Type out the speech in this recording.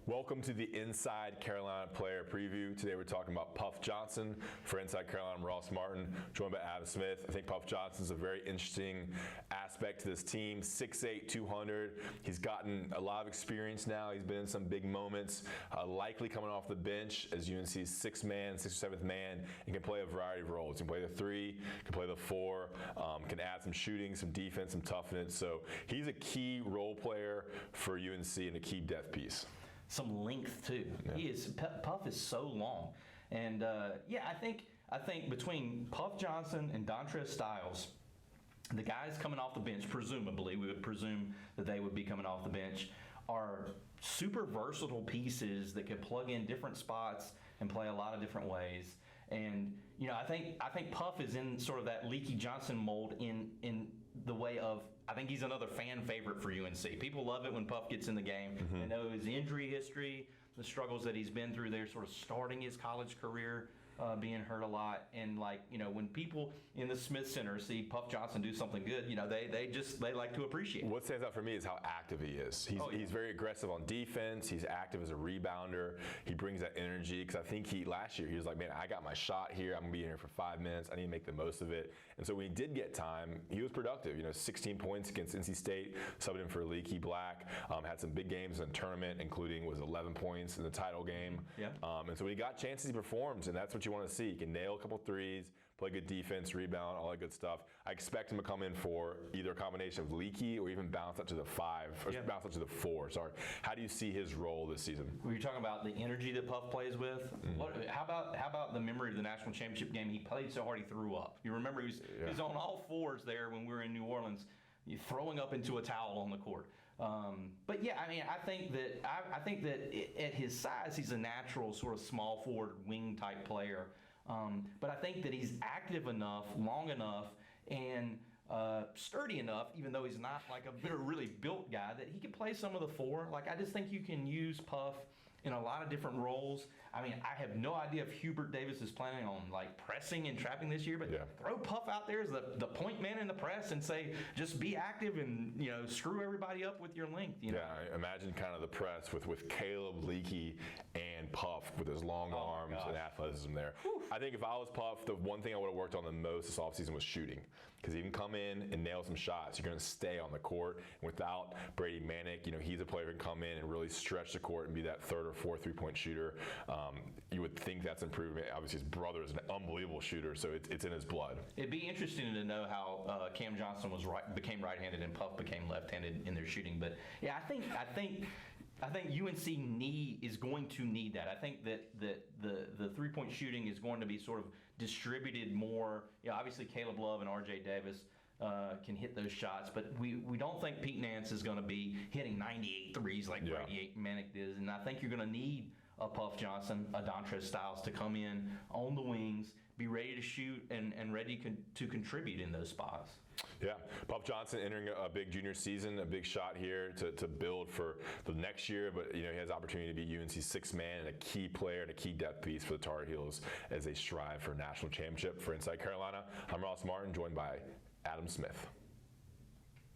Welcome to the Inside Carolina Player Preview. Today we're talking about Puff Johnson. For Inside Carolina, I'm Ross Martin, joined by Adam Smith. I think Puff Johnson's a very interesting aspect to this team. 6'8", 200. He's gotten a lot of experience now. He's been in some big moments, likely coming off the bench as UNC's sixth man, sixth or seventh man, and can play a variety of roles. He can play the 3, can play the 4, can add some shooting, some defense, some toughness. So he's a key role player for UNC and a key depth piece. Some length too. Yeah. Puff is so long, and I think between Puff Johnson and Dontrez Styles, the guys coming off the bench, presumably we would presume that they would be coming off the bench, are super versatile pieces that could plug in different spots and play a lot of different ways. And I think Puff is in sort of that Leaky Johnson mold in the way of, I think he's another fan favorite for UNC. People love it when Puff gets in the game. Mm-hmm. They know his injury history, the struggles that he's been through there, sort of starting his college career, being hurt a lot. And when people in the Smith Center see Puff Johnson do something good, they like to appreciate it. What stands out for me is how active he is. He's very aggressive on defense. He's active as a rebounder. He brings that energy, because I think last year he was like, man, I got my shot here. I'm gonna be in here for 5 minutes. I need to make the most of it. And so when he did get time, he was productive. 16 points against NC State, subbed in for Leaky Black. Had some big games in the tournament, including 11 points in the title game. Yeah. And so when he got chances, he performed, and that's what you want to see. He can nail a couple threes, play good defense, rebound, all that good stuff. I expect him to come in for either a combination of Leaky or even bounce up to the 5, or bounce up to the 4. Sorry. How do you see his role this season? Were you talking about the energy that Puff plays with? Mm-hmm. How about the memory of the national championship game? He played so hard he threw up. You remember he was on all fours there when we were in New Orleans, throwing up into a towel on the court. I think that at his size, he's a natural sort of small forward wing type player. But I think that he's active enough, long enough, and sturdy enough, even though he's not like a really built guy, that he can play some of the 4. I just think you can use Puff in a lot of different roles. I have no idea if Hubert Davis is planning on pressing and trapping this year, but throw Puff out there as the point man in the press and say, just be active and screw everybody up with your length. Yeah, imagine kind of the press with Caleb, Leaky, and Puff with his long arms and athleticism there. Whew. I think if I was Puff, the one thing I would have worked on the most this offseason was shooting, because he can come in and nail some shots. You're going to stay on the court. And without Brady Manick, he's a player who can come in and really stretch the court and be that 3rd or 4th three-point shooter. You would think that's improvement. Obviously, his brother is an unbelievable shooter, so it's in his blood. It'd be interesting to know how Cam Johnson became right-handed and Puff became left-handed in their shooting. But yeah, I think UNC is going to need that. I think that the three-point shooting is going to be sort of distributed more. Obviously Caleb Love and R.J. Davis can hit those shots, but we don't think Pete Nance is going to be hitting 98 threes like Brady Manick did. And I think you're going to need a Puff Johnson, a Dontrez Styles to come in on the wings, be ready to shoot and ready to contribute in those spots. Yeah, Puff Johnson entering a big junior season, a big shot here to build for the next year, but he has opportunity to be UNC's 6th man and a key player and a key depth piece for the Tar Heels as they strive for a national championship. For Inside Carolina, I'm Ross Martin, joined by Adam Smith.